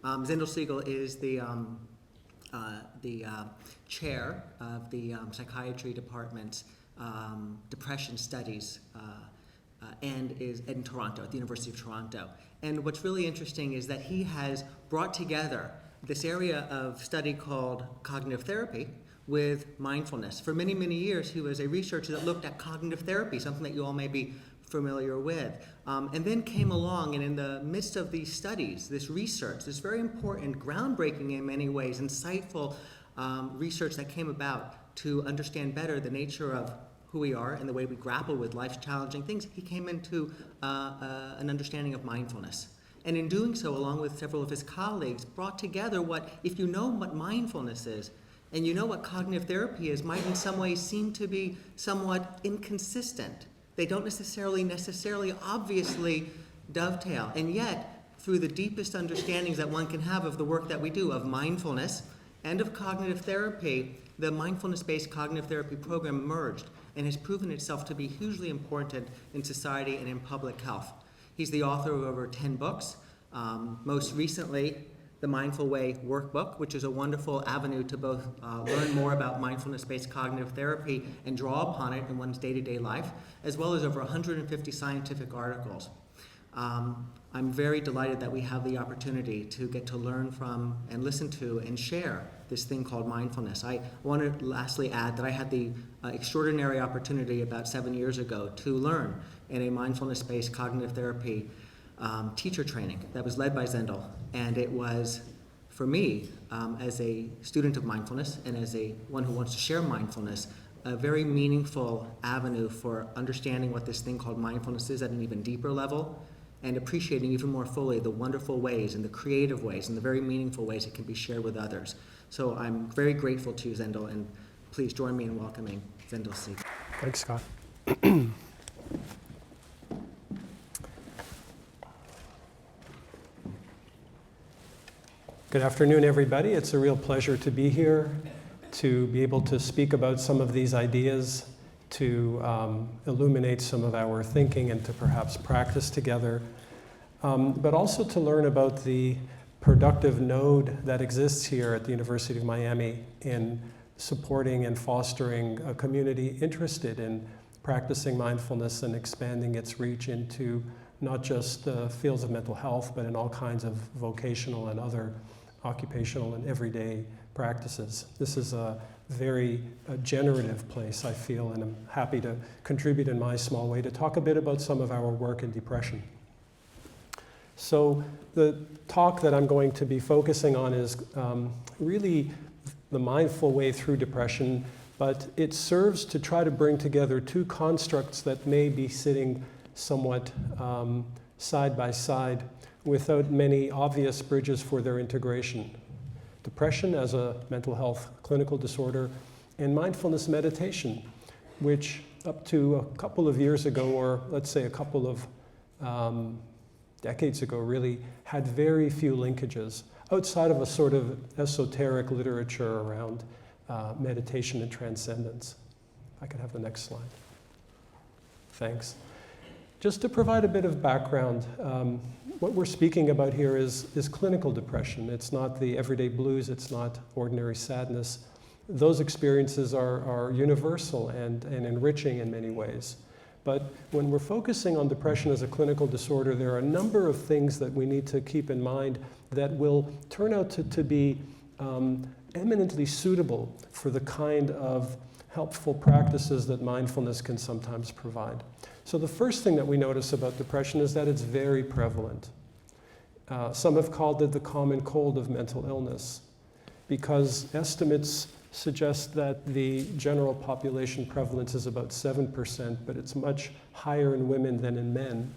Zindel Segal is the chair of the psychiatry department's depression studies and is in Toronto, at the University of Toronto. And what's really interesting is that he has brought together this area of study called cognitive therapy with mindfulness. For many, many years, he was a researcher that looked at cognitive therapy, something that you all may be familiar with. And then came along, and in the midst of these studies, this research, this very important, groundbreaking in many ways, insightful research that came about to understand better the nature of who we are and the way we grapple with life's challenging things, he came into an understanding of mindfulness. And in doing so, along with several of his colleagues, brought together what, if you know what mindfulness is, and you know what cognitive therapy is, might in some ways seem to be somewhat inconsistent. They don't necessarily obviously dovetail. And yet, through the deepest understandings that one can have of the work that we do, of mindfulness and of cognitive therapy, the mindfulness-based cognitive therapy program emerged and has proven itself to be hugely important in society and in public health. He's the author of over 10 books, most recently, the Mindful Way Workbook, which is a wonderful avenue to both learn more about mindfulness-based cognitive therapy and draw upon it in one's day-to-day life, as well as over 150 scientific articles. I'm very delighted that we have the opportunity to get to learn from and listen to and share this thing called mindfulness. I want to lastly add that I had the extraordinary opportunity about 7 years ago to learn in a mindfulness-based cognitive therapy teacher training that was led by Zindel, and it was, for me, as a student of mindfulness and as one who wants to share mindfulness, a very meaningful avenue for understanding what this thing called mindfulness is at an even deeper level, and appreciating even more fully the wonderful ways and the creative ways and the very meaningful ways it can be shared with others. So I'm very grateful to you, Zindel, and please join me in welcoming Zindel Segal. Thanks, Scott. Good afternoon, everybody. It's a real pleasure to be here, to be able to speak about some of these ideas, to illuminate some of our thinking and to perhaps practice together, but also to learn about the productive node that exists here at the University of Miami in supporting and fostering a community interested in practicing mindfulness and expanding its reach into not just the fields of mental health, but in all kinds of vocational and other occupational and everyday practices. This is a very generative place, I feel, and I'm happy to contribute in my small way to talk a bit about some of our work in depression. So the talk that I'm going to be focusing on is really the mindful way through depression, but it serves to try to bring together two constructs that may be sitting somewhat side by side without many obvious bridges for their integration. Depression as a mental health clinical disorder, and mindfulness meditation, which up to a couple of years ago, or let's say a couple of decades ago, really had very few linkages outside of a sort of esoteric literature around meditation and transcendence. If I could have the next slide. Thanks. Just to provide a bit of background, what we're speaking about here is clinical depression. It's not the everyday blues, it's not ordinary sadness. Those experiences are universal and enriching in many ways. But when we're focusing on depression as a clinical disorder, there are a number of things that we need to keep in mind that will turn out to be eminently suitable for the kind of helpful practices that mindfulness can sometimes provide. So the first thing that we notice about depression is that it's very prevalent. Some have called it the common cold of mental illness, because estimates suggest that the general population prevalence is about 7%, but it's much higher in women than in men,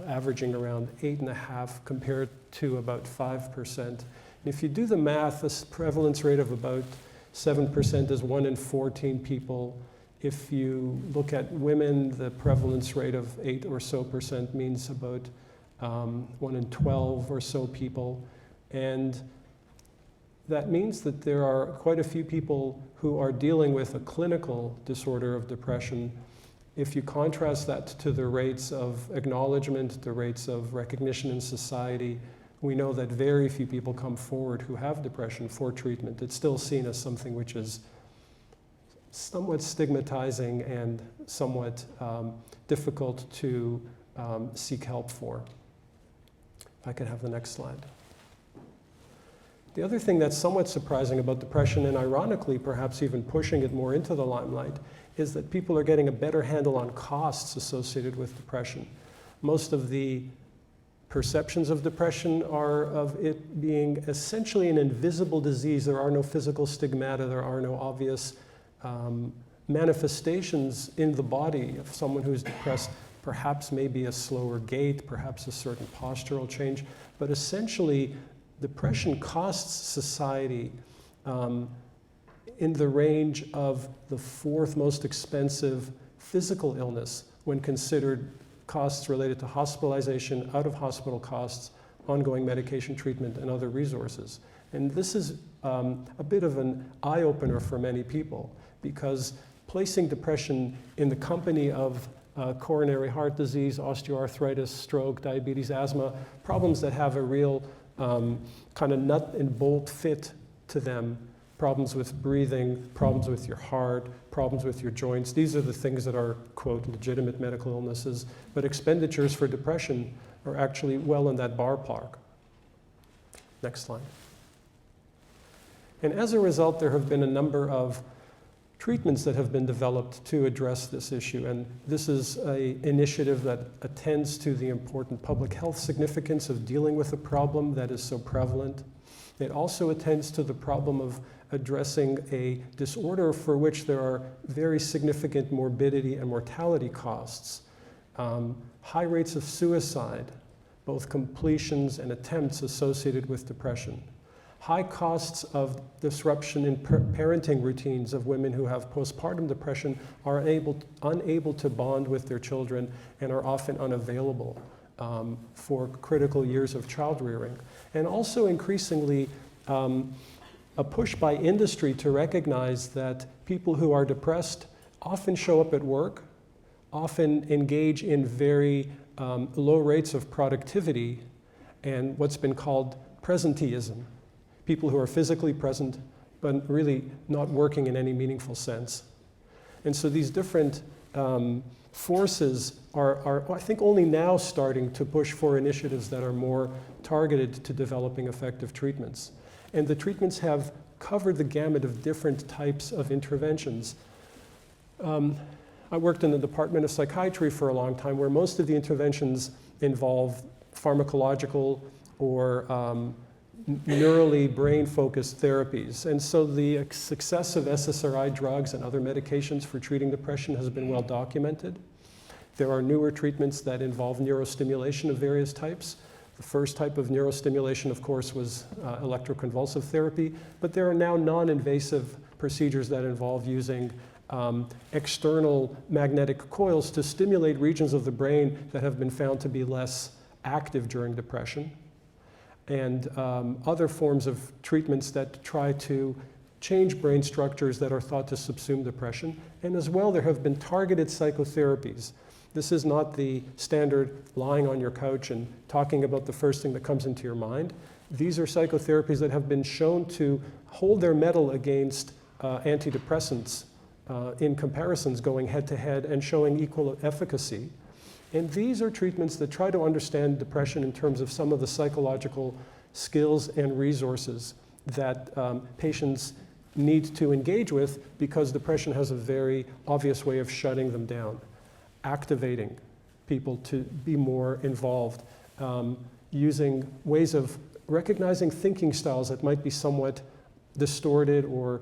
averaging around 8.5% compared to about 5%. And if you do the math, this prevalence rate of about 7% is 1 in 14 people. If you look at women, the prevalence rate of 8% or so means about 1 in 12 or so people. And that means that there are quite a few people who are dealing with a clinical disorder of depression. If you contrast that to the rates of acknowledgement, the rates of recognition in society, We know that very few people come forward who have depression for treatment. It's still seen as something which is somewhat stigmatizing and somewhat difficult to seek help for. If I could have the next slide. The other thing that's somewhat surprising about depression, and ironically perhaps even pushing it more into the limelight, is that people are getting a better handle on costs associated with depression. Most of the perceptions of depression are of it being essentially an invisible disease. There are no physical stigmata, there are no obvious manifestations in the body of someone who's depressed. Perhaps maybe a slower gait, perhaps a certain postural change, but essentially depression costs society in the range of the fourth most expensive physical illness when considered costs related to hospitalization, out-of-hospital costs, ongoing medication treatment, and other resources. And this is a bit of an eye-opener for many people, because placing depression in the company of coronary heart disease, osteoarthritis, stroke, diabetes, asthma, problems that have a real kind of nut and bolt fit to them, problems with breathing, problems with your heart, problems with your joints. These are the things that are, quote, legitimate medical illnesses, but expenditures for depression are actually well in that ballpark. Next slide. And as a result, there have been a number of treatments that have been developed to address this issue. And this is an initiative that attends to the important public health significance of dealing with a problem that is so prevalent. It also attends to the problem of addressing a disorder for which there are very significant morbidity and mortality costs. High rates of suicide, both completions and attempts associated with depression. High costs of disruption in parenting routines of women who have postpartum depression, are unable to bond with their children and are often unavailable for critical years of child rearing. And also increasingly a push by industry to recognize that people who are depressed often show up at work, often engage in very low rates of productivity, and what's been called presenteeism. People who are physically present, but really not working in any meaningful sense. And so these different forces are, I think, only now starting to push for initiatives that are more targeted to developing effective treatments. And the treatments have covered the gamut of different types of interventions. I worked in the Department of Psychiatry for a long time, where most of the interventions involve pharmacological or neurally brain-focused therapies. And so the success of SSRI drugs and other medications for treating depression has been well documented. There are newer treatments that involve neurostimulation of various types. The first type of neurostimulation, of course, was electroconvulsive therapy, but there are now non-invasive procedures that involve using external magnetic coils to stimulate regions of the brain that have been found to be less active during depression, and other forms of treatments that try to change brain structures that are thought to subsume depression. And as well, there have been targeted psychotherapies. This is not the standard lying on your couch and talking about the first thing that comes into your mind. These are psychotherapies that have been shown to hold their mettle against antidepressants in comparisons going head to head and showing equal efficacy. And these are treatments that try to understand depression in terms of some of the psychological skills and resources that patients need to engage with, because depression has a very obvious way of shutting them down, activating people to be more involved, using ways of recognizing thinking styles that might be somewhat distorted or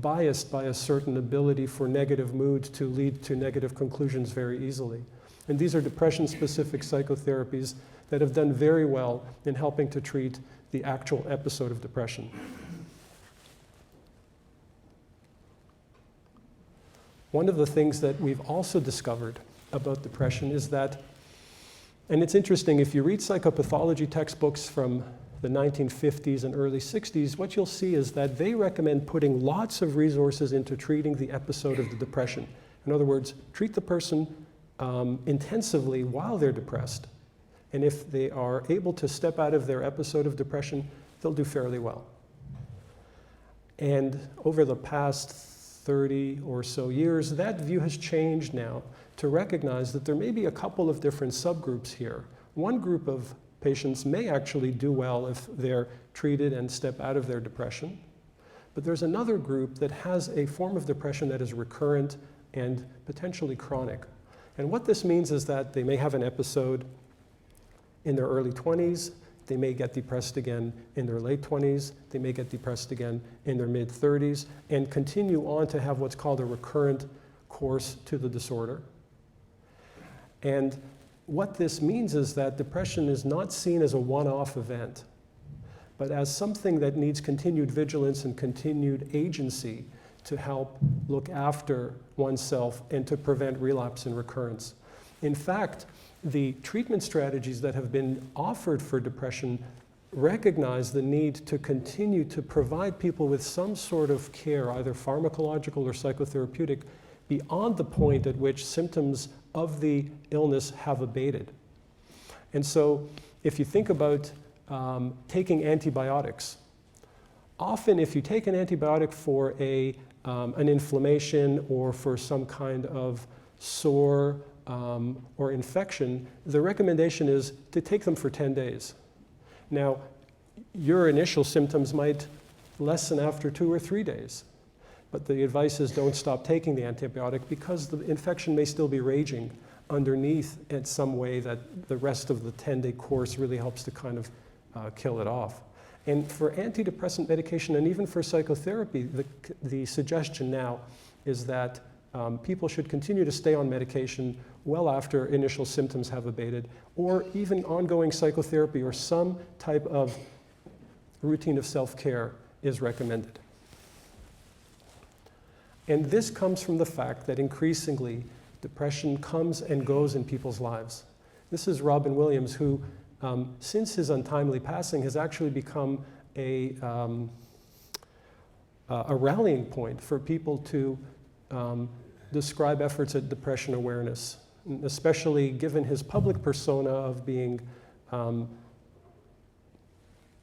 biased by a certain ability for negative moods to lead to negative conclusions very easily. And these are depression-specific psychotherapies that have done very well in helping to treat the actual episode of depression. One of the things that we've also discovered about depression is that, and it's interesting, if you read psychopathology textbooks from the 1950s and early 60s, what you'll see is that they recommend putting lots of resources into treating the episode of the depression. In other words, treat the person intensively while they're depressed, And if they are able to step out of their episode of depression, they'll do fairly well. And over the past 30 or so years, that view has changed now to recognize that there may be a couple of different subgroups here. One group of patients may actually do well if they're treated and step out of their depression. But there's another group that has a form of depression that is recurrent and potentially chronic. And what this means is that they may have an episode in their early 20s, they may get depressed again in their late 20s, they may get depressed again in their mid-30s, and continue on to have what's called a recurrent course to the disorder. And what this means is that depression is not seen as a one-off event, but as something that needs continued vigilance and continued agency to help look after oneself and to prevent relapse and recurrence. In fact, the treatment strategies that have been offered for depression recognize the need to continue to provide people with some sort of care, either pharmacological or psychotherapeutic, beyond the point at which symptoms of the illness have abated. And so if you think about taking antibiotics, often if you take an antibiotic for an inflammation or for some kind of sore or infection, the recommendation is to take them for 10 days. Now, your initial symptoms might lessen after 2 or 3 days, but the advice is don't stop taking the antibiotic because the infection may still be raging underneath in some way that the rest of the 10-day course really helps to kind of kill it off. And for antidepressant medication and even for psychotherapy, the suggestion now is that people should continue to stay on medication well after initial symptoms have abated, or even ongoing psychotherapy or some type of routine of self-care is recommended. And this comes from the fact that increasingly depression comes and goes in people's lives. This is Robin Williams, who since his untimely passing has actually become a rallying point for people to describe efforts at depression awareness, especially given his public persona of being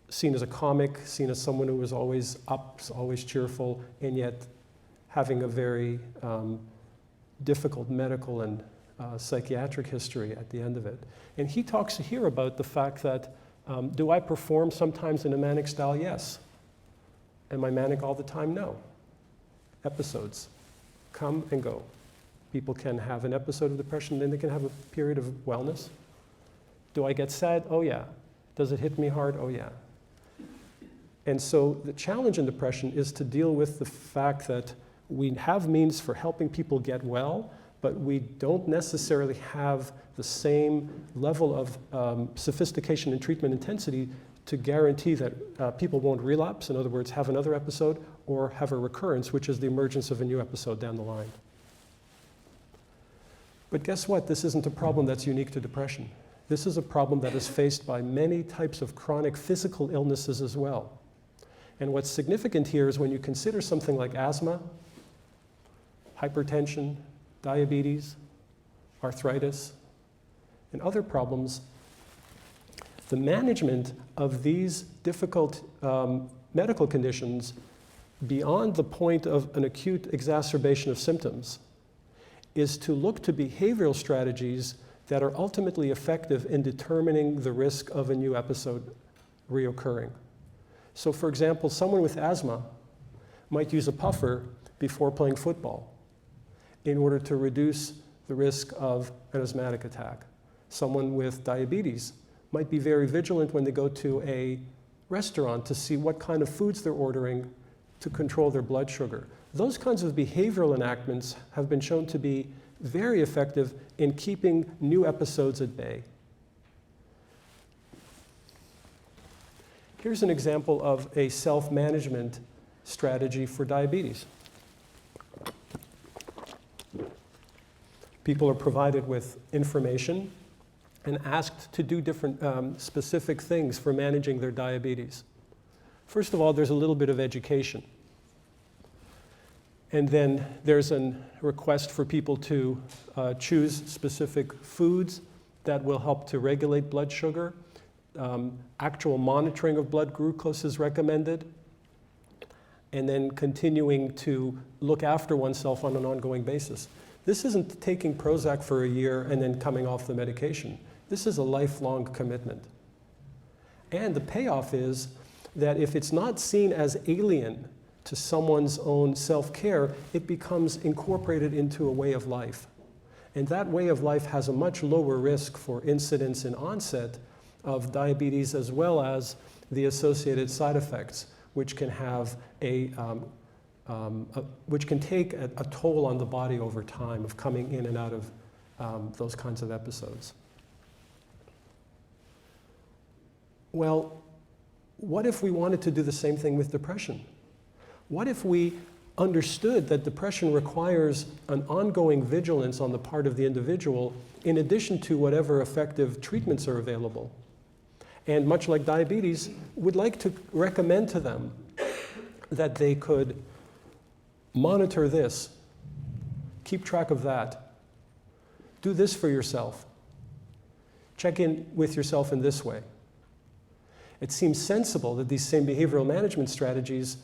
seen as a comic, seen as someone who was always up, always cheerful, and yet having a very difficult medical and psychiatric history at the end of it. And he talks here about the fact that, do I perform sometimes in a manic style? Yes. Am I manic all the time? No. Episodes come and go. People can have an episode of depression, then they can have a period of wellness. Do I get sad? Oh yeah. Does it hit me hard? Oh yeah. And so the challenge in depression is to deal with the fact that we have means for helping people get well, but we don't necessarily have the same level of sophistication and treatment intensity to guarantee that people won't relapse, in other words, have another episode, or have a recurrence, which is the emergence of a new episode down the line. But guess what? This isn't a problem that's unique to depression. This is a problem that is faced by many types of chronic physical illnesses as well. And what's significant here is when you consider something like asthma, hypertension, diabetes, arthritis, and other problems, the management of these difficult medical conditions beyond the point of an acute exacerbation of symptoms is to look to behavioral strategies that are ultimately effective in determining the risk of a new episode reoccurring. So for example, someone with asthma might use a puffer before playing football in order to reduce the risk of an asthmatic attack. Someone with diabetes might be very vigilant when they go to a restaurant to see what kind of foods they're ordering to control their blood sugar. Those kinds of behavioral enactments have been shown to be very effective in keeping new episodes at bay. Here's an example of a self-management strategy for diabetes. People are provided with information and asked to do different specific things for managing their diabetes. First of all, there's a little bit of education. And then there's a request for people to choose specific foods that will help to regulate blood sugar. Actual monitoring of blood glucose is recommended. And then continuing to look after oneself on an ongoing basis. This isn't taking Prozac for a year and then coming off the medication. This is a lifelong commitment. And the payoff is that if it's not seen as alien to someone's own self-care, it becomes incorporated into a way of life. And that way of life has a much lower risk for incidence and onset of diabetes, as well as the associated side effects, which can have which can take a toll on the body over time of coming in and out of those kinds of episodes. Well, what if we wanted to do the same thing with depression? What if we understood that depression requires an ongoing vigilance on the part of the individual in addition to whatever effective treatments are available? And much like diabetes, would like to recommend to them that they could monitor this, keep track of that, do this for yourself, check in with yourself in this way. It seems sensible that these same behavioral management strategies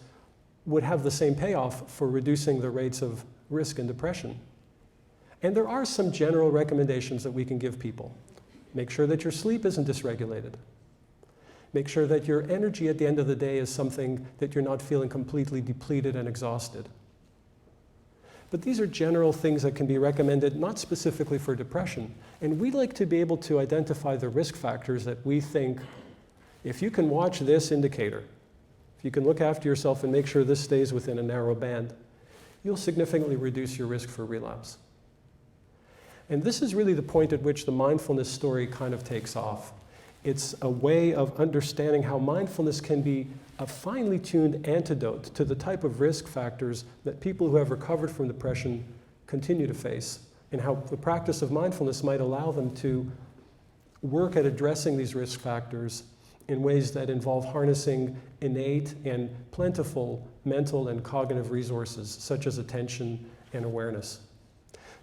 would have the same payoff for reducing the rates of risk and depression. And there are some general recommendations that we can give people. Make sure that your sleep isn't dysregulated. Make sure that your energy at the end of the day is something that you're not feeling completely depleted and exhausted. But these are general things that can be recommended, not specifically for depression. And we like to be able to identify the risk factors that we think, if you can watch this indicator, if you can look after yourself and make sure this stays within a narrow band, you'll significantly reduce your risk for relapse. And this is really the point at which the mindfulness story kind of takes off. It's a way of understanding how mindfulness can be a finely tuned antidote to the type of risk factors that people who have recovered from depression continue to face, and how the practice of mindfulness might allow them to work at addressing these risk factors in ways that involve harnessing innate and plentiful mental and cognitive resources, such as attention and awareness.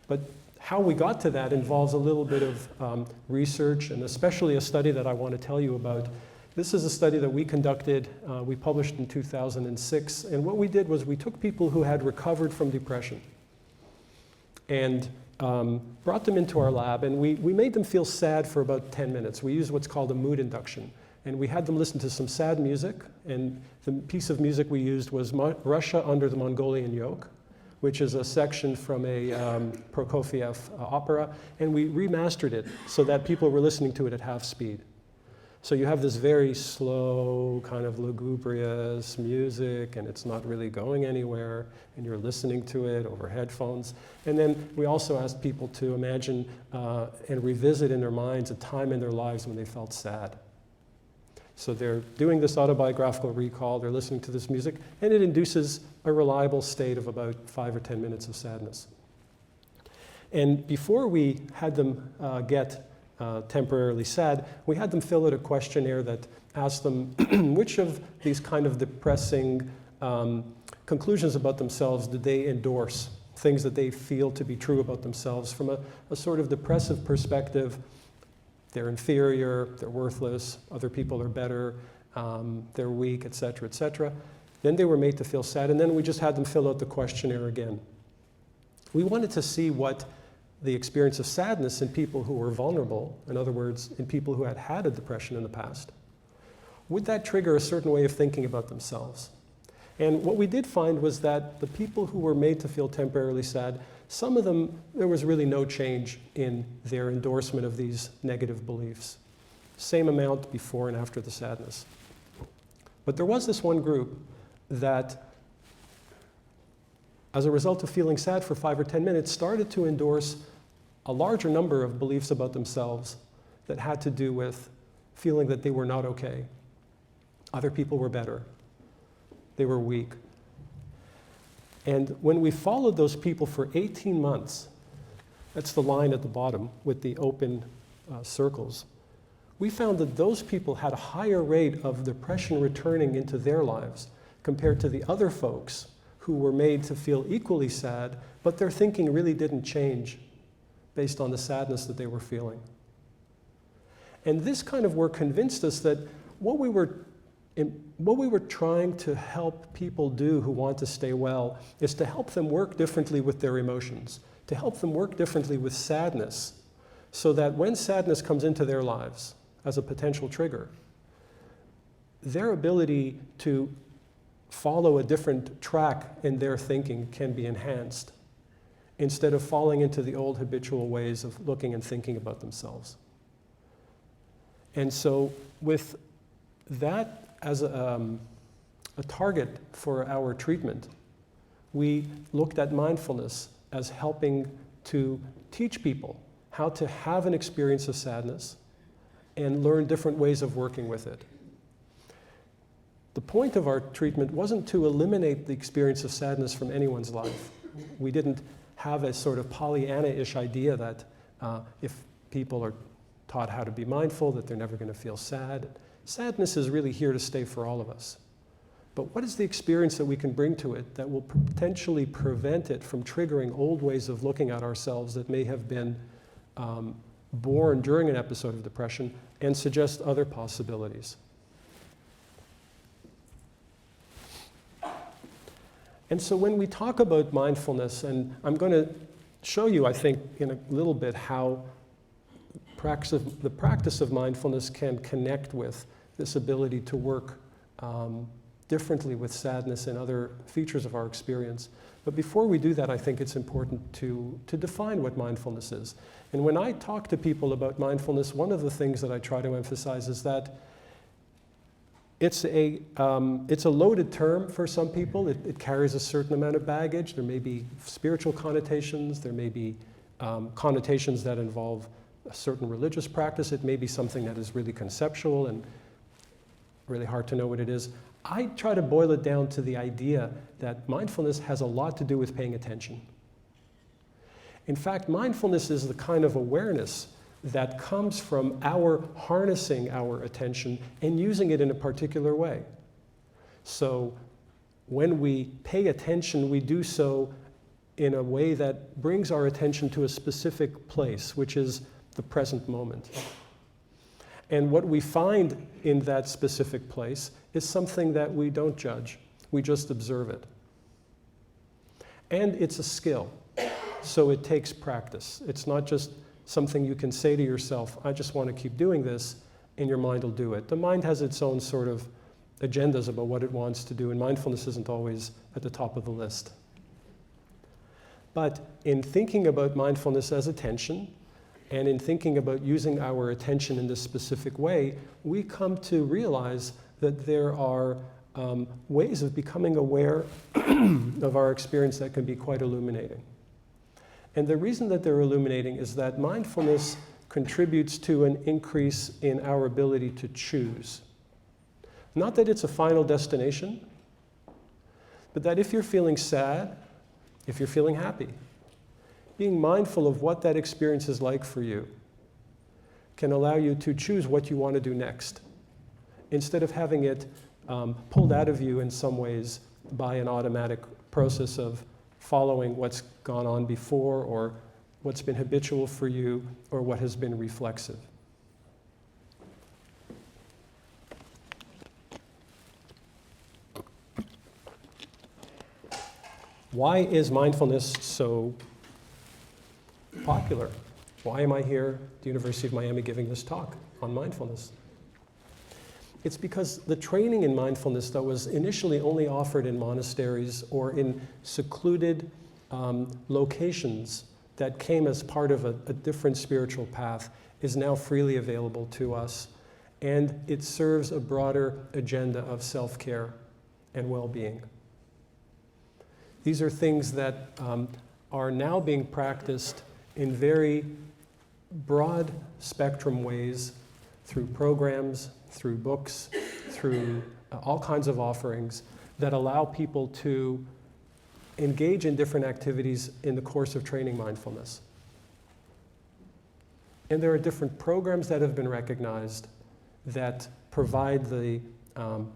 But how we got to that involves a little bit of research, and especially a study that I want to tell you about. This is a study that we conducted, we published in 2006, and what we did was we took people who had recovered from depression and brought them into our lab, and we made them feel sad for about 10 minutes. We used what's called a mood induction, and we had them listen to some sad music, and the piece of music we used was Russia Under the Mongolian Yoke, which is a section from a Prokofiev opera, and we remastered it so that people were listening to it at half speed. So you have this very slow, kind of lugubrious music, and it's not really going anywhere, and you're listening to it over headphones. And then we also asked people to imagine and revisit in their minds a time in their lives when they felt sad. So they're doing this autobiographical recall, they're listening to this music, and it induces a reliable state of about 5 or 10 minutes of sadness. And before we had them get temporarily sad, we had them fill out a questionnaire that asked them which of these kind of depressing conclusions about themselves did they endorse, things that they feel to be true about themselves from a sort of depressive perspective. They're inferior, they're worthless, other people are better, they're weak, et cetera, et cetera. Then they were made to feel sad, and then we just had them fill out the questionnaire again. We wanted to see what the experience of sadness in people who were vulnerable, in other words, in people who had had a depression in the past, would that trigger a certain way of thinking about themselves? And what we did find was that the people who were made to feel temporarily sad, some of them, there was really no change in their endorsement of these negative beliefs. Same amount before and after the sadness. But there was this one group that, as a result of feeling sad for 5 or 10 minutes, started to endorse a larger number of beliefs about themselves that had to do with feeling that they were not okay. Other people were better. They were weak. And when we followed those people for 18 months, that's the line at the bottom with the open circles, we found that those people had a higher rate of depression returning into their lives compared to the other folks who were made to feel equally sad, but their thinking really didn't change based on the sadness that they were feeling. And this kind of work convinced us that what we were trying to help people do who want to stay well is to help them work differently with their emotions, to help them work differently with sadness, so that when sadness comes into their lives as a potential trigger, their ability to follow a different track in their thinking can be enhanced, instead of falling into the old habitual ways of looking and thinking about themselves. And so with that as a target for our treatment, we looked at mindfulness as helping to teach people how to have an experience of sadness and learn different ways of working with it. The point of our treatment wasn't to eliminate the experience of sadness from anyone's life. We didn't have a sort of Pollyanna-ish idea that if people are taught how to be mindful, that they're never going to feel sad. Sadness is really here to stay for all of us. But what is the experience that we can bring to it that will potentially prevent it from triggering old ways of looking at ourselves that may have been born during an episode of depression, and suggest other possibilities? And so when we talk about mindfulness, and I'm going to show you, I think, in a little bit how the practice of mindfulness can connect with this ability to work differently with sadness and other features of our experience. But before we do that, I think it's important to define what mindfulness is. And when I talk to people about mindfulness, one of the things that I try to emphasize is that it's a loaded term for some people. It carries a certain amount of baggage. There may be spiritual connotations. There may be connotations that involve a certain religious practice. It may be something that is really conceptual and really hard to know what it is. I try to boil it down to the idea that mindfulness has a lot to do with paying attention. In fact, mindfulness is the kind of awareness that comes from our harnessing our attention and using it in a particular way. So when we pay attention, we do so in a way that brings our attention to a specific place, which is the present moment. And what we find in that specific place is something that we don't judge. We just observe it. And it's a skill, so it takes practice. It's not just something you can say to yourself, I just want to keep doing this, and your mind will do it. The mind has its own sort of agendas about what it wants to do, and mindfulness isn't always at the top of the list. But in thinking about mindfulness as attention, and in thinking about using our attention in this specific way, we come to realize that there are ways of becoming aware of our experience that can be quite illuminating. And the reason that they're illuminating is that mindfulness contributes to an increase in our ability to choose. Not that it's a final destination, but that if you're feeling sad, if you're feeling happy, being mindful of what that experience is like for you can allow you to choose what you want to do next, instead of having it pulled out of you in some ways by an automatic process of following what's gone on before, or what's been habitual for you, or what has been reflexive. Why is mindfulness so popular? Why am I here at the University of Miami giving this talk on mindfulness? It's because the training in mindfulness that was initially only offered in monasteries or in secluded locations that came as part of a different spiritual path is now freely available to us, and it serves a broader agenda of self-care and well-being. These are things that are now being practiced in very broad spectrum ways, through programs, through books, through all kinds of offerings that allow people to engage in different activities in the course of training mindfulness. And there are different programs that have been recognized that provide the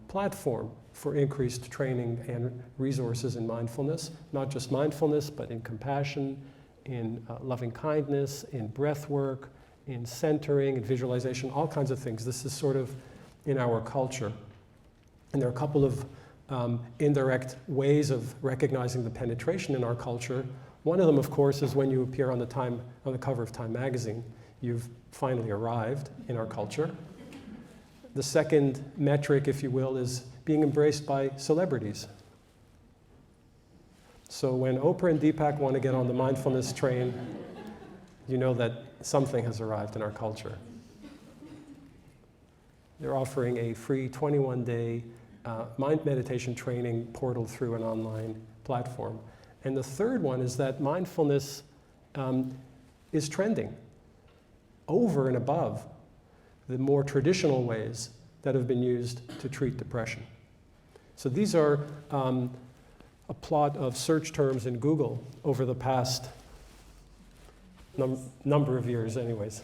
platform for increased training and resources in mindfulness, not just mindfulness, but in compassion, in loving kindness, in breath work, in centering, in visualization, all kinds of things. This is sort of in our culture. And there are a couple of indirect ways of recognizing the penetration in our culture. One of them, of course, is when you appear on the cover of Time magazine. You've finally arrived in our culture. The second metric, if you will, is being embraced by celebrities. So when Oprah and Deepak want to get on the mindfulness train, you know that something has arrived in our culture. They're offering a free 21-day mind meditation training portal through an online platform. And the third one is that mindfulness is trending over and above the more traditional ways that have been used to treat depression. So these are a plot of search terms in Google over the past number of years anyways.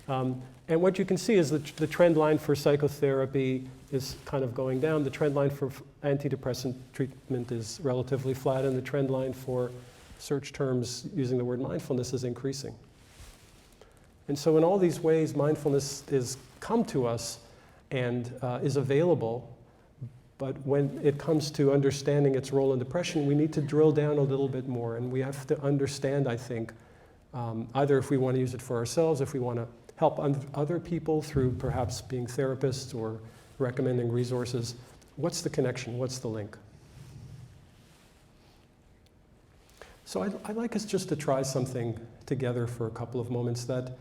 And what you can see is that the trend line for psychotherapy is kind of going down. The trend line for antidepressant treatment is relatively flat, and the trend line for search terms using the word mindfulness is increasing. And so in all these ways, mindfulness is come to us and is available, but when it comes to understanding its role in depression, we need to drill down a little bit more, and we have to understand, I think, either if we want to use it for ourselves, if we want to help other people through perhaps being therapists or recommending resources, what's the connection, what's the link? So I'd like us just to try something together for a couple of moments that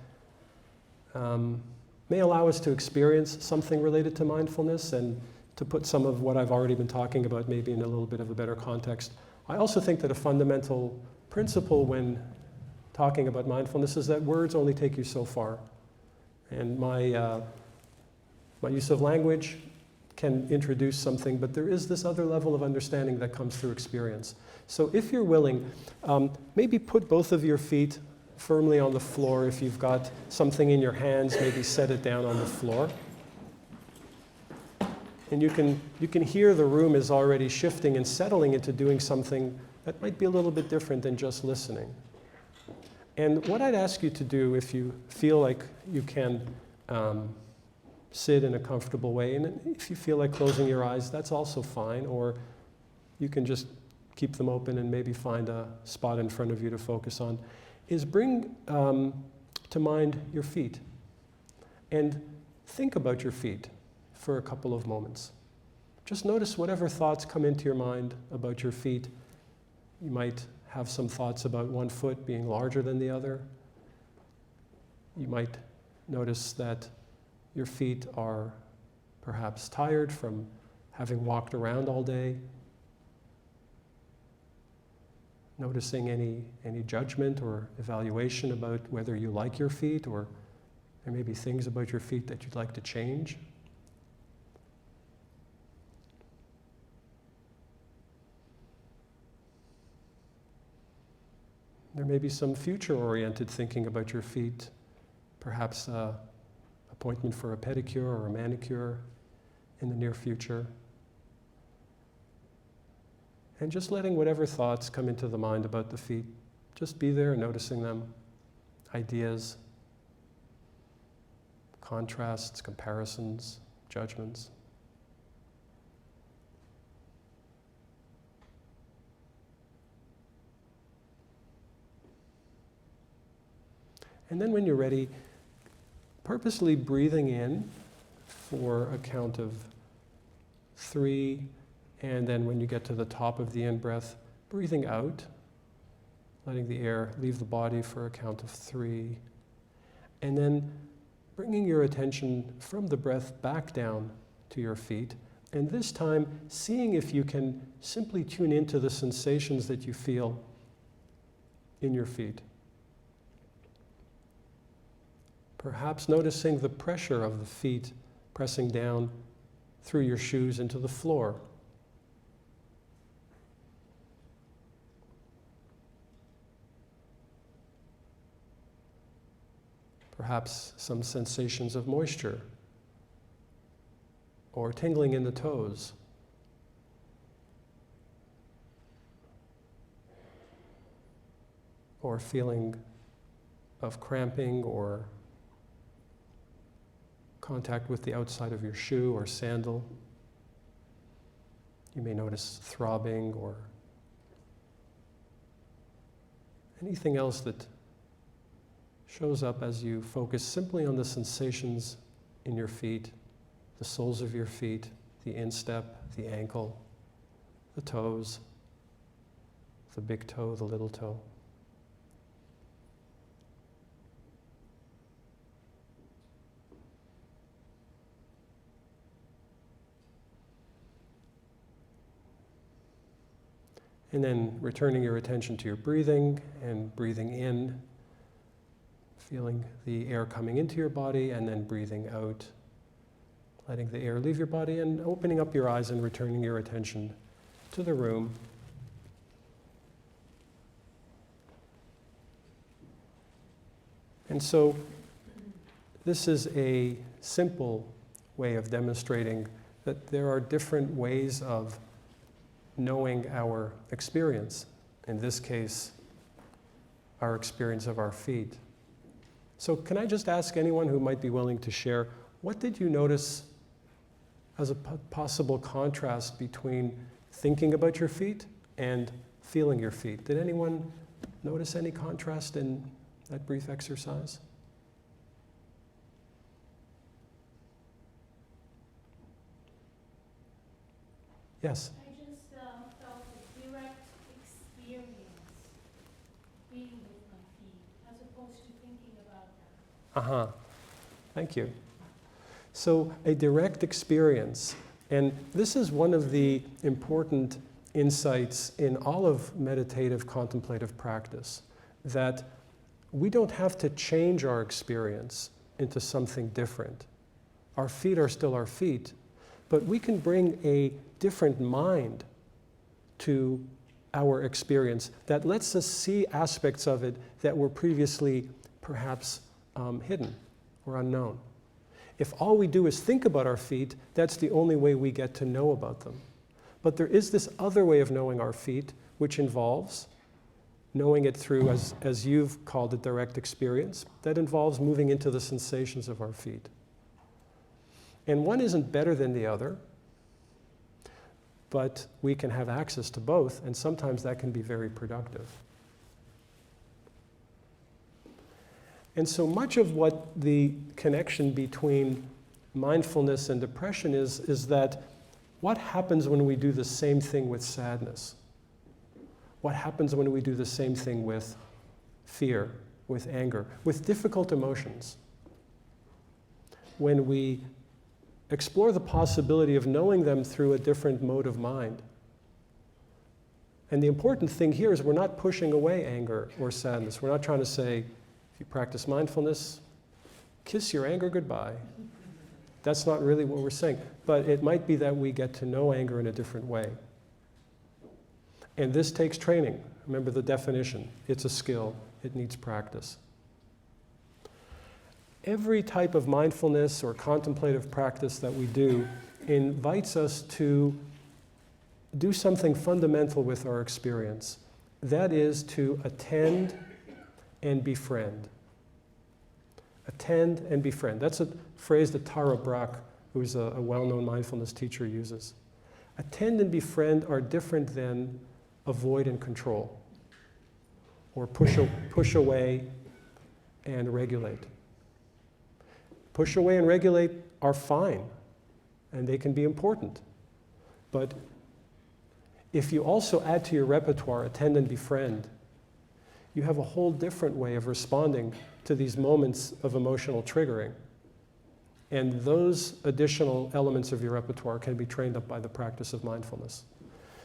may allow us to experience something related to mindfulness and to put some of what I've already been talking about maybe in a little bit of a better context. I also think that a fundamental principle when talking about mindfulness is that words only take you so far. And my use of language can introduce something, but there is this other level of understanding that comes through experience. So if you're willing, maybe put both of your feet firmly on the floor. If you've got something in your hands, maybe set it down on the floor. And you can hear the room is already shifting and settling into doing something that might be a little bit different than just listening. And what I'd ask you to do, if you feel like you can sit in a comfortable way, and if you feel like closing your eyes, that's also fine, or you can just keep them open and maybe find a spot in front of you to focus on, is bring to mind your feet and think about your feet for a couple of moments. Just notice whatever thoughts come into your mind about your feet. You might have some thoughts about one foot being larger than the other. You might notice that your feet are perhaps tired from having walked around all day. Noticing any judgment or evaluation about whether you like your feet, or there may be things about your feet that you'd like to change. There may be some future-oriented thinking about your feet, perhaps an appointment for a pedicure or a manicure in the near future. And just letting whatever thoughts come into the mind about the feet, just be there, noticing them, ideas, contrasts, comparisons, judgments. And then when you're ready, purposely breathing in for a count of 3, and then when you get to the top of the in-breath, breathing out, letting the air leave the body for a count of 3, and then bringing your attention from the breath back down to your feet, and this time seeing if you can simply tune into the sensations that you feel in your feet. Perhaps noticing the pressure of the feet pressing down through your shoes into the floor. Perhaps some sensations of moisture or tingling in the toes. Or feeling of cramping or contact with the outside of your shoe or sandal. You may notice throbbing or anything else that shows up as you focus simply on the sensations in your feet, the soles of your feet, the instep, the ankle, the toes, the big toe, the little toe. And then returning your attention to your breathing and breathing in, feeling the air coming into your body and then breathing out, letting the air leave your body and opening up your eyes and returning your attention to the room. And so this is a simple way of demonstrating that there are different ways of knowing our experience. In this case, our experience of our feet. So can I just ask anyone who might be willing to share, what did you notice as a possible contrast between thinking about your feet and feeling your feet? Did anyone notice any contrast in that brief exercise? Yes? I just felt a direct experience being with my feet as opposed to thinking about them. Uh-huh. Thank you. So a direct experience, and this is one of the important insights in all of meditative contemplative practice, that we don't have to change our experience into something different. Our feet are still our feet, but we can bring a different mind to our experience that lets us see aspects of it that were previously perhaps hidden or unknown. If all we do is think about our feet, that's the only way we get to know about them. But there is this other way of knowing our feet, which involves knowing it through, as you've called it, direct experience, that involves moving into the sensations of our feet. And one isn't better than the other, but we can have access to both, and sometimes that can be very productive. And so much of what the connection between mindfulness and depression is that what happens when we do the same thing with sadness? What happens when we do the same thing with fear, with anger, with difficult emotions? When we explore the possibility of knowing them through a different mode of mind. And the important thing here is we're not pushing away anger or sadness. We're not trying to say, if you practice mindfulness, kiss your anger goodbye. That's not really what we're saying. But it might be that we get to know anger in a different way. And this takes training. Remember the definition. It's a skill. It needs practice. Every type of mindfulness or contemplative practice that we do invites us to do something fundamental with our experience. That is to attend and befriend. Attend and befriend. That's a phrase that Tara Brach, who's a well-known mindfulness teacher, uses. Attend and befriend are different than avoid and control, or push away and regulate. Push away and regulate are fine, and they can be important. But if you also add to your repertoire attend and befriend, you have a whole different way of responding to these moments of emotional triggering. And those additional elements of your repertoire can be trained up by the practice of mindfulness.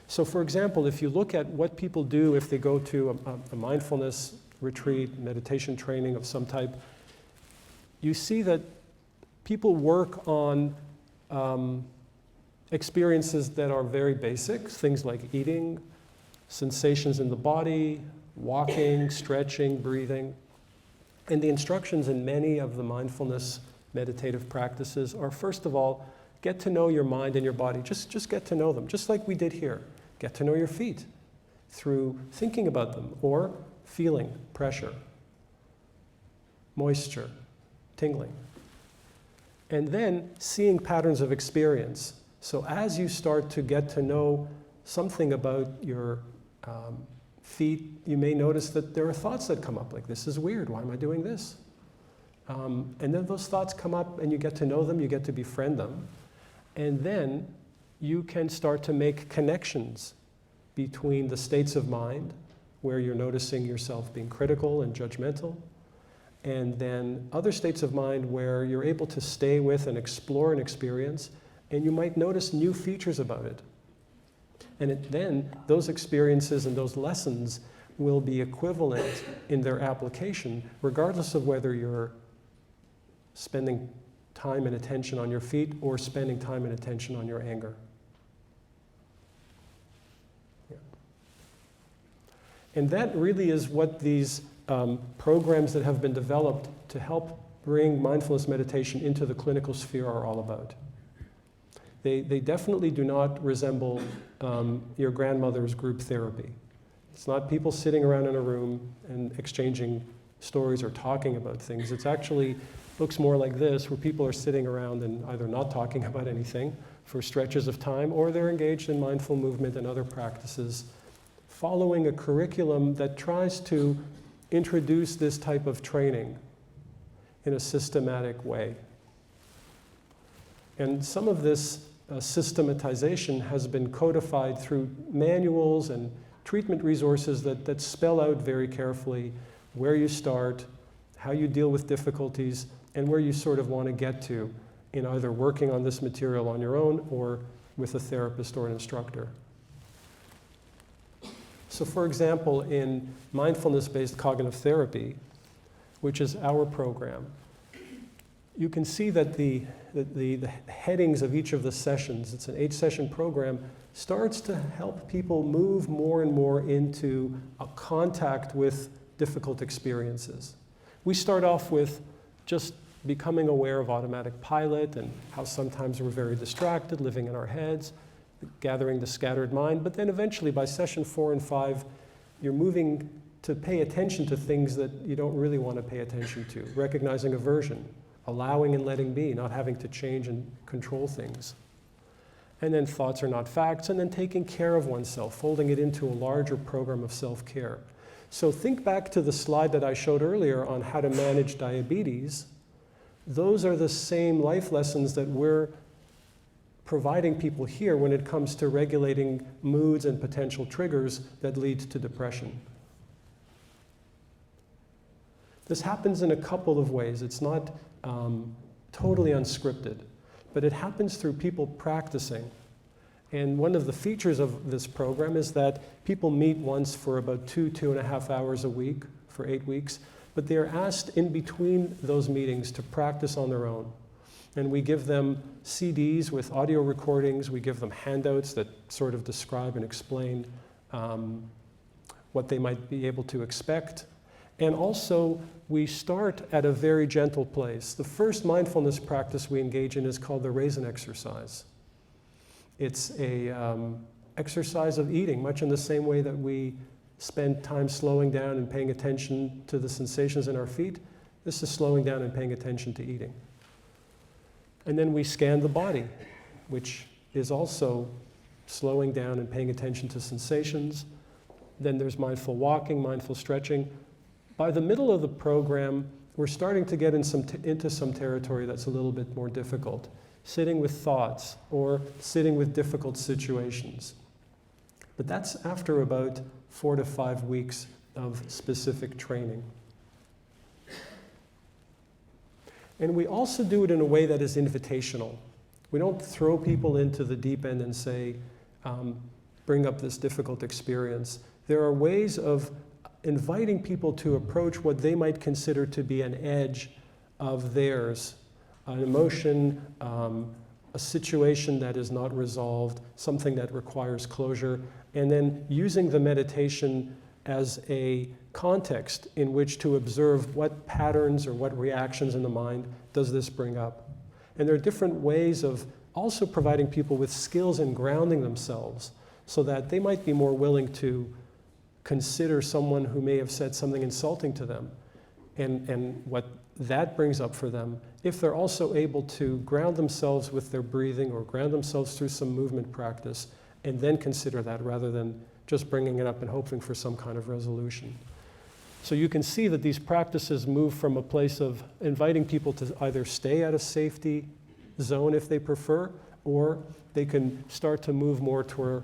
So for example, if you look at what people do if they go to a mindfulness retreat, meditation training of some type, you see that people work on experiences that are very basic, things like eating, sensations in the body, walking, stretching, breathing. And the instructions in many of the mindfulness meditative practices are, first of all, get to know your mind and your body. Just get to know them, just like we did here. Get to know your feet through thinking about them or feeling pressure, moisture, tingling. And then seeing patterns of experience. So as you start to get to know something about your feet, you may notice that there are thoughts that come up, like, this is weird, why am I doing this? And then those thoughts come up and you get to know them, you get to befriend them. And then you can start to make connections between the states of mind, where you're noticing yourself being critical and judgmental, and then other states of mind where you're able to stay with and explore an experience, and you might notice new features about it. And then those experiences and those lessons will be equivalent in their application, regardless of whether you're spending time and attention on your feet or spending time and attention on your anger. Yeah. And that really is what these programs that have been developed to help bring mindfulness meditation into the clinical sphere are all about. They definitely do not resemble your grandmother's group therapy. It's not people sitting around in a room and exchanging stories or talking about things. It's actually looks more like this, where people are sitting around and either not talking about anything for stretches of time, or they're engaged in mindful movement and other practices, following a curriculum that tries to introduce this type of training in a systematic way. And some of this systematization has been codified through manuals and treatment resources that spell out very carefully where you start, how you deal with difficulties, and where you sort of want to get to in either working on this material on your own or with a therapist or an instructor. So for example, in mindfulness-based cognitive therapy, which is our program, you can see that the headings of each of the sessions, it's an 8-session program, starts to help people move more and more into a contact with difficult experiences. We start off with just becoming aware of automatic pilot and how sometimes we're very distracted, living in our heads, gathering the scattered mind, but then eventually by session 4 and 5, you're moving to pay attention to things that you don't really want to pay attention to, recognizing aversion, allowing and letting be, not having to change and control things. And then thoughts are not facts, and then taking care of oneself, folding it into a larger program of self-care. So think back to the slide that I showed earlier on how to manage diabetes. Those are the same life lessons that we're providing people here when it comes to regulating moods and potential triggers that lead to depression. This happens in a couple of ways. It's not totally unscripted, but it happens through people practicing. And one of the features of this program is that people meet once for about 2.5 hours a week for 8 weeks, but they're asked in between those meetings to practice on their own. And we give them CDs with audio recordings, we give them handouts that sort of describe and explain what they might be able to expect. And also, we start at a very gentle place. The first mindfulness practice we engage in is called the raisin exercise. It's a exercise of eating, much in the same way that we spend time slowing down and paying attention to the sensations in our feet. This is slowing down and paying attention to eating. And then we scan the body, which is also slowing down and paying attention to sensations. Then there's mindful walking, mindful stretching. By the middle of the program, we're starting to get into some territory that's a little bit more difficult. Sitting with thoughts or sitting with difficult situations. But that's after about 4 to 5 weeks of specific training. And we also do it in a way that is invitational. We don't throw people into the deep end and say, bring up this difficult experience. There are ways of inviting people to approach what they might consider to be an edge of theirs, an emotion, a situation that is not resolved, something that requires closure, and then using the meditation as a context in which to observe what patterns or what reactions in the mind does this bring up. And there are different ways of also providing people with skills in grounding themselves so that they might be more willing to consider someone who may have said something insulting to them and what that brings up for them, if they're also able to ground themselves with their breathing or ground themselves through some movement practice, and then consider that rather than just bringing it up and hoping for some kind of resolution. So you can see that these practices move from a place of inviting people to either stay at a safety zone if they prefer, or they can start to move more toward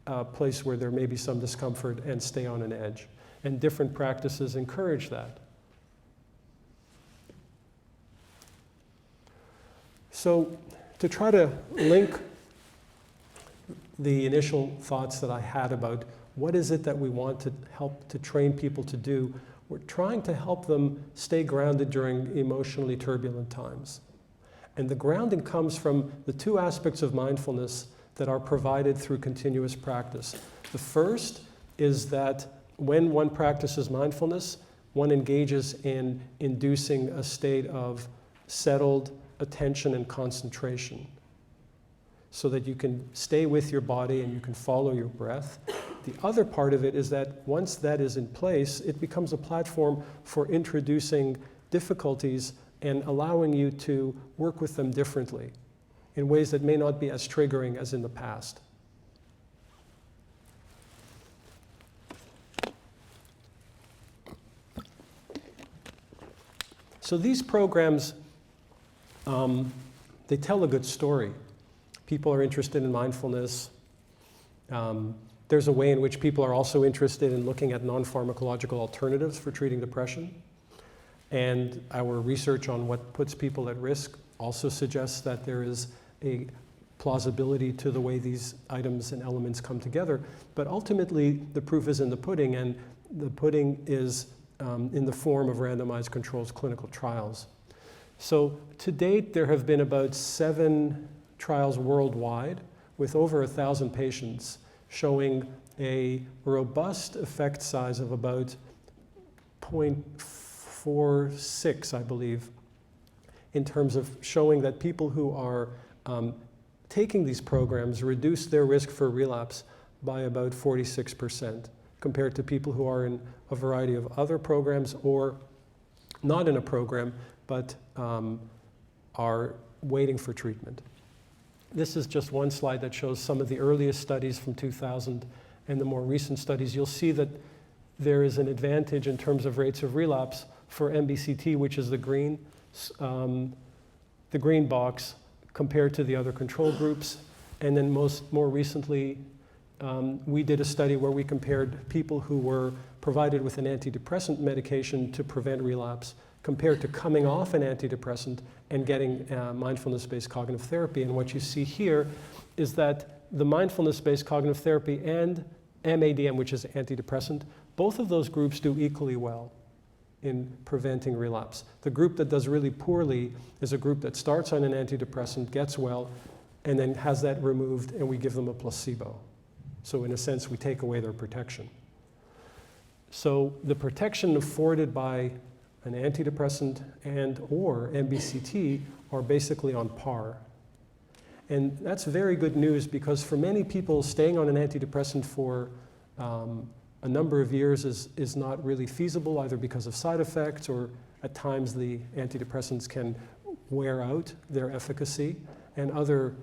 a place where there may be some discomfort and stay on an edge. And different practices encourage that. So to try to link the initial thoughts that I had about what is it that we want to help to train people to do, we're trying to help them stay grounded during emotionally turbulent times. And the grounding comes from the two aspects of mindfulness that are provided through continuous practice. The first is that when one practices mindfulness, one engages in inducing a state of settled attention and concentration, so that you can stay with your body and you can follow your breath. The other part of it is that once that is in place, it becomes a platform for introducing difficulties and allowing you to work with them differently in ways that may not be as triggering as in the past. So these programs, they tell a good story. People are interested in mindfulness. There's a way in which people are also interested in looking at non-pharmacological alternatives for treating depression. And our research on what puts people at risk also suggests that there is a plausibility to the way these items and elements come together. But ultimately, the proof is in the pudding, and the pudding is in the form of randomized controlled clinical trials. So to date, there have been about 7 trials worldwide with over 1,000 patients showing a robust effect size of about 0.46, I believe, in terms of showing that people who are taking these programs reduce their risk for relapse by about 46% compared to people who are in a variety of other programs or not in a program but are waiting for treatment. This is just one slide that shows some of the earliest studies from 2000 and the more recent studies. You'll see that there is an advantage in terms of rates of relapse for MBCT, which is the green box, compared to the other control groups. And then more recently, we did a study where we compared people who were provided with an antidepressant medication to prevent relapse compared to coming off an antidepressant and getting mindfulness-based cognitive therapy. And what you see here is that the mindfulness-based cognitive therapy and MADM, which is antidepressant, both of those groups do equally well in preventing relapse. The group that does really poorly is a group that starts on an antidepressant, gets well, and then has that removed, and we give them a placebo. So in a sense, we take away their protection. So the protection afforded by an antidepressant and or MBCT are basically on par. And that's very good news because for many people, staying on an antidepressant for a number of years is not really feasible, either because of side effects or at times the antidepressants can wear out their efficacy, and other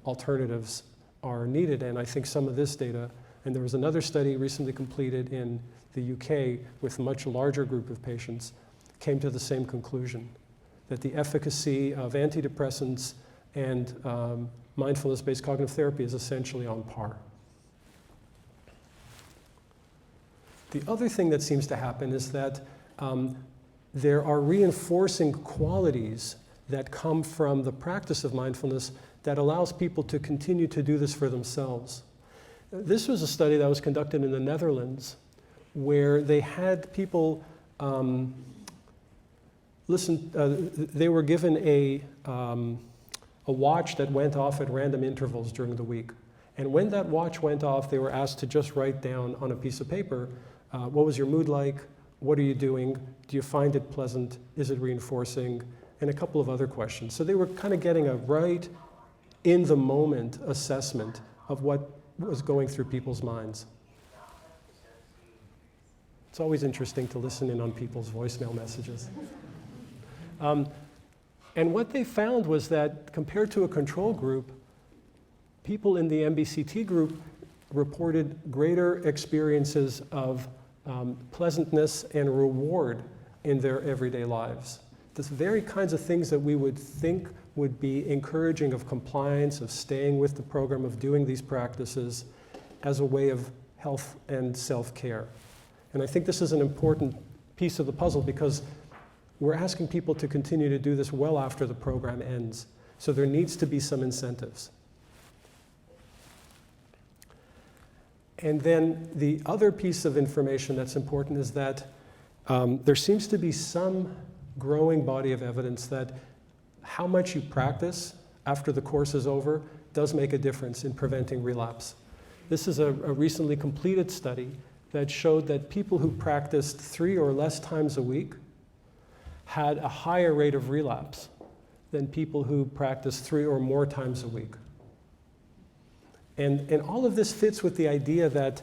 alternatives are needed. And I think some of this data, and there was another study recently completed in the UK with a much larger group of patients, came to the same conclusion, that the efficacy of antidepressants and mindfulness-based cognitive therapy is essentially on par. The other thing that seems to happen is that there are reinforcing qualities that come from the practice of mindfulness that allows people to continue to do this for themselves. This was a study that was conducted in the Netherlands where they had people they were given a watch that went off at random intervals during the week. And when that watch went off, they were asked to just write down on a piece of paper, what was your mood like? What are you doing? Do you find it pleasant? Is it reinforcing? And a couple of other questions. So they were kind of getting a right in the moment assessment of what was going through people's minds. It's always interesting to listen in on people's voicemail messages. And what they found was that compared to a control group, people in the MBCT group reported greater experiences of pleasantness and reward in their everyday lives. The very kinds of things that we would think would be encouraging of compliance, of staying with the program, of doing these practices as a way of health and self-care. And I think this is an important piece of the puzzle because we're asking people to continue to do this well after the program ends. So there needs to be some incentives. And then the other piece of information that's important is that there seems to be some growing body of evidence that how much you practice after the course is over does make a difference in preventing relapse. This is a recently completed study that showed that people who practiced 3 or less times a week had a higher rate of relapse than people who practiced 3 or more times a week. And all of this fits with the idea that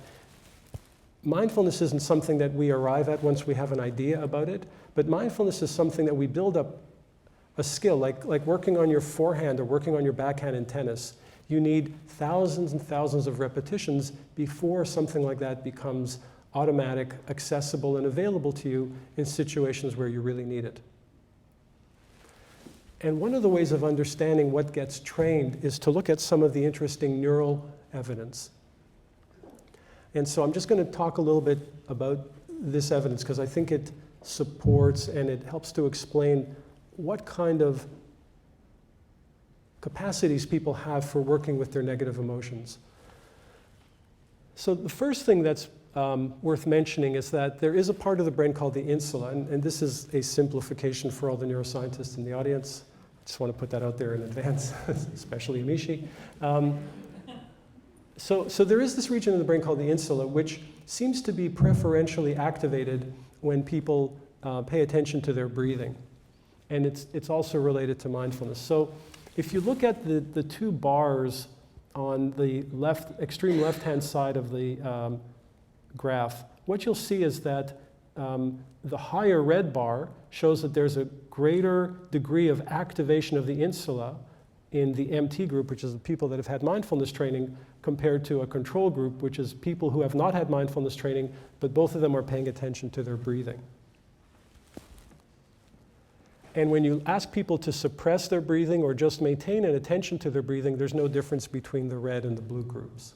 mindfulness isn't something that we arrive at once we have an idea about it, but mindfulness is something that we build up a skill, like working on your forehand or working on your backhand in tennis. You need thousands and thousands of repetitions before something like that becomes automatic, accessible, and available to you in situations where you really need it. And one of the ways of understanding what gets trained is to look at some of the interesting neural evidence. And so I'm just going to talk a little bit about this evidence because I think it supports and it helps to explain what kind of capacities people have for working with their negative emotions. So the first thing that's worth mentioning is that there is a part of the brain called the insula, and this is a simplification for all the neuroscientists in the audience. I just want to put that out there in advance, especially Amishi. So there is this region in the brain called the insula, which seems to be preferentially activated when people pay attention to their breathing. And it's also related to mindfulness. So if you look at the 2 bars on the extreme left-hand side of the graph, what you'll see is that the higher red bar shows that there's a greater degree of activation of the insula in the MT group, which is the people that have had mindfulness training, compared to a control group, which is people who have not had mindfulness training, but both of them are paying attention to their breathing. And when you ask people to suppress their breathing or just maintain an attention to their breathing, there's no difference between the red and the blue groups.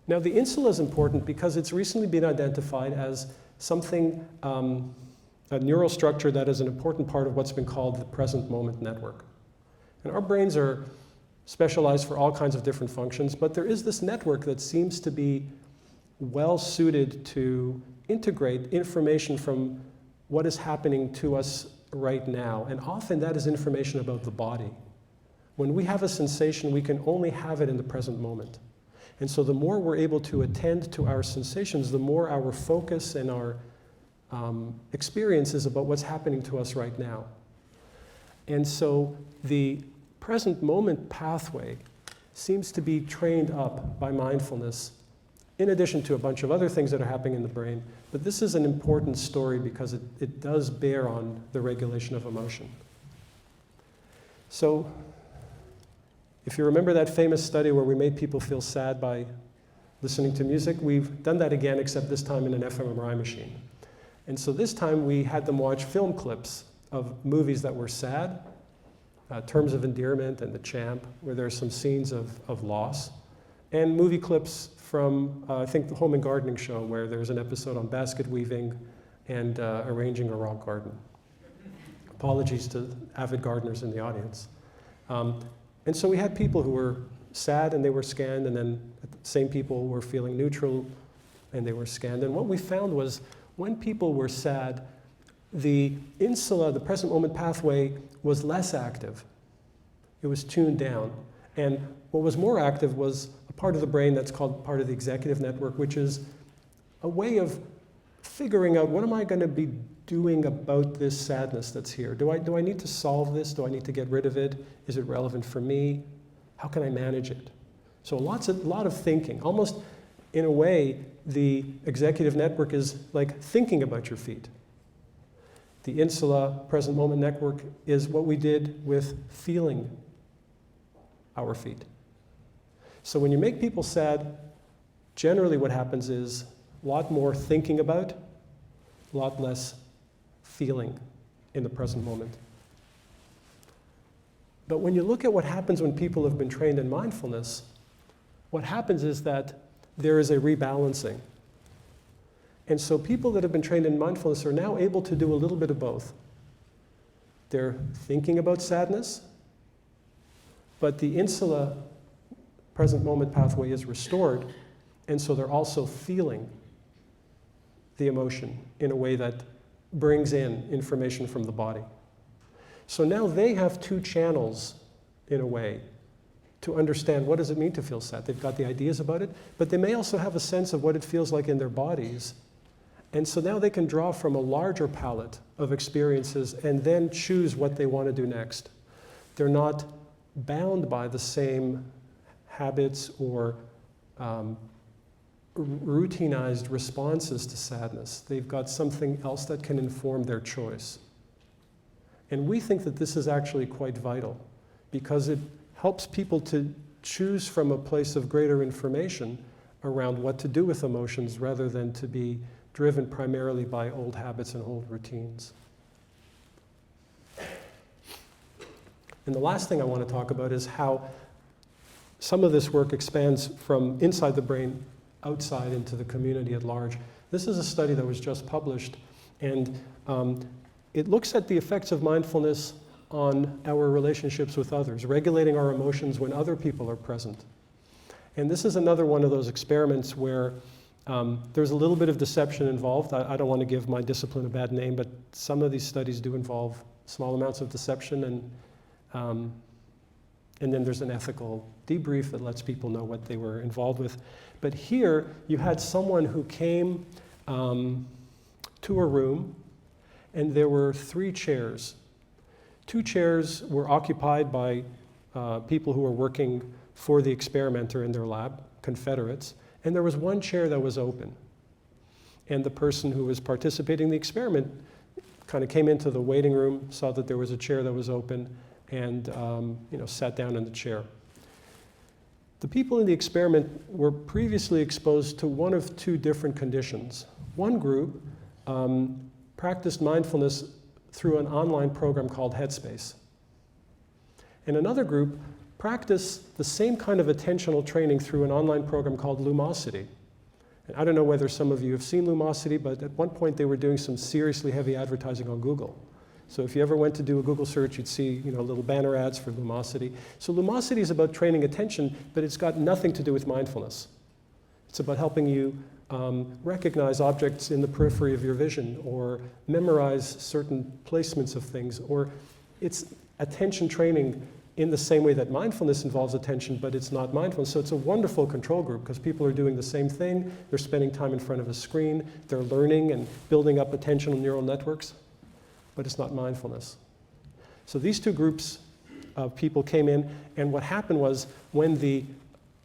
Now, the insula is important because it's recently been identified as something, a neural structure that is an important part of what's been called the present moment network. And our brains are specialized for all kinds of different functions, but there is this network that seems to be well suited to integrate information from what is happening to us right now. And often that is information about the body. When we have a sensation, we can only have it in the present moment. And so the more we're able to attend to our sensations, the more our focus and our experience is about what's happening to us right now. And so the present moment pathway seems to be trained up by mindfulness, in addition to a bunch of other things that are happening in the brain. But this is an important story because it does bear on the regulation of emotion. So if you remember that famous study where we made people feel sad by listening to music, we've done that again, except this time in an fMRI machine. And so this time we had them watch film clips of movies that were sad, Terms of Endearment and The Champ, where there's some scenes of loss, and movie clips from, I think, the Home and Gardening Show, where there's an episode on basket weaving and arranging a rock garden. Apologies to avid gardeners in the audience. And so we had people who were sad and they were scanned, and then the same people were feeling neutral and they were scanned. And what we found was when people were sad, the insula, the present moment pathway, was less active. It was tuned down. And what was more active was a part of the brain that's called part of the executive network, which is a way of figuring out what am I going to be doing about this sadness that's here? Do I need to solve this? Do I need to get rid of it? Is it relevant for me? How can I manage it? So a lot of thinking. Almost in a way, the executive network is like thinking about your feet. The insula present moment network is what we did with feeling our feet. So when you make people sad, generally what happens is a lot more thinking about, a lot less feeling in the present moment. But when you look at what happens when people have been trained in mindfulness, what happens is that there is a rebalancing. And so people that have been trained in mindfulness are now able to do a little bit of both. They're thinking about sadness, but the insula present moment pathway is restored, and so they're also feeling the emotion in a way that brings in information from the body. So now they have two channels, in a way, to understand what does it mean to feel sad. They've got the ideas about it, but they may also have a sense of what it feels like in their bodies. And so now they can draw from a larger palette of experiences and then choose what they want to do next. They're not bound by the same habits or routinized responses to sadness. They've got something else that can inform their choice. And we think that this is actually quite vital because it helps people to choose from a place of greater information around what to do with emotions rather than to be driven primarily by old habits and old routines. And the last thing I want to talk about is how some of this work expands from inside the brain outside into the community at large. This is a study that was just published, and it looks at the effects of mindfulness on our relationships with others, regulating our emotions when other people are present. And this is another one of those experiments where there's a little bit of deception involved. I don't want to give my discipline a bad name, but some of these studies do involve small amounts of deception, and then there's an ethical debrief that lets people know what they were involved with. But here, you had someone who came to a room, and there were 3 chairs. 2 chairs were occupied by people who were working for the experimenter in their lab, Confederates, and there was 1 chair that was open. And the person who was participating in the experiment kind of came into the waiting room, saw that there was a chair that was open, and sat down in the chair. The people in the experiment were previously exposed to one of 2 different conditions. One group practiced mindfulness through an online program called Headspace. And another group practiced the same kind of attentional training through an online program called Lumosity. And I don't know whether some of you have seen Lumosity, but at one point they were doing some seriously heavy advertising on Google. So if you ever went to do a Google search, you'd see little banner ads for Lumosity. So Lumosity is about training attention, but it's got nothing to do with mindfulness. It's about helping you recognize objects in the periphery of your vision, or memorize certain placements of things, or it's attention training in the same way that mindfulness involves attention, but it's not mindfulness. So it's a wonderful control group because people are doing the same thing. They're spending time in front of a screen. They're learning and building up attentional neural networks, but it's not mindfulness. So these 2 groups of people came in, and what happened was when the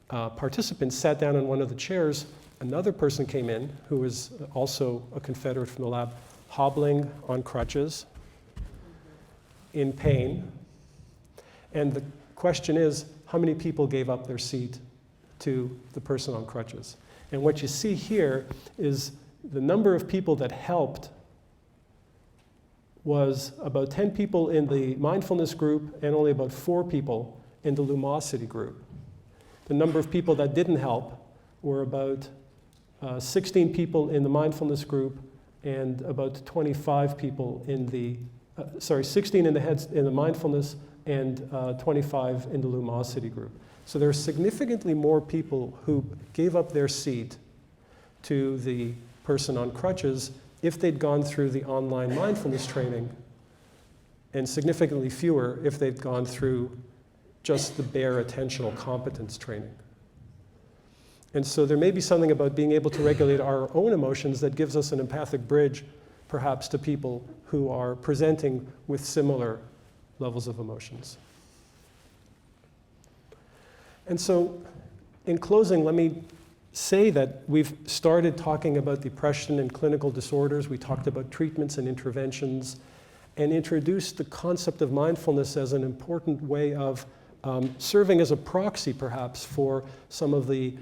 participants sat down in one of the chairs, another person came in who was also a Confederate from the lab, hobbling on crutches, in pain. And the question is, how many people gave up their seat to the person on crutches? And what you see here is the number of people that helped was about 10 people in the mindfulness group and only about 4 people in the Lumosity group. The number of people that didn't help were about 16 people in the mindfulness group and about 25 people in the, 16 in the mindfulness and 25 in the Lumosity group. So there are significantly more people who gave up their seat to the person on crutches if they'd gone through the online mindfulness training, and significantly fewer if they'd gone through just the bare attentional competence training. And so there may be something about being able to regulate our own emotions that gives us an empathic bridge, perhaps, to people who are presenting with similar levels of emotions. And so, in closing, let me say that we've started talking about depression and clinical disorders. We talked about treatments and interventions, and introduced the concept of mindfulness as an important way of serving as a proxy, perhaps, for some of the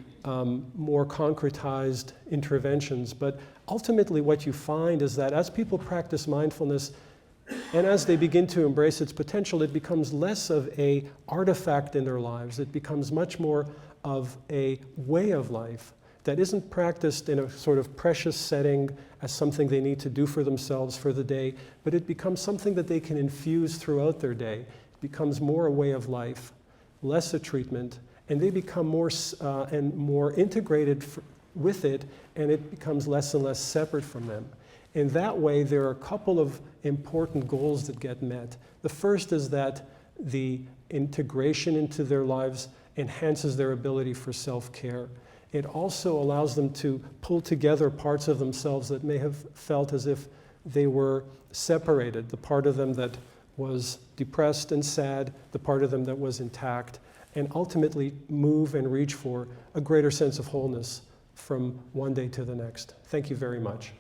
more concretized interventions. But ultimately, what you find is that as people practice mindfulness, and as they begin to embrace its potential, it becomes less of an artifact in their lives. It becomes much more of a way of life that isn't practiced in a sort of precious setting as something they need to do for themselves for the day, but it becomes something that they can infuse throughout their day. It becomes more a way of life, less a treatment, and they become more and more integrated with it, and it becomes less and less separate from them. In that way, there are a couple of important goals that get met. The first is that the integration into their lives enhances their ability for self-care. It also allows them to pull together parts of themselves that may have felt as if they were separated, the part of them that was depressed and sad, the part of them that was intact, and ultimately move and reach for a greater sense of wholeness from one day to the next. Thank you very much.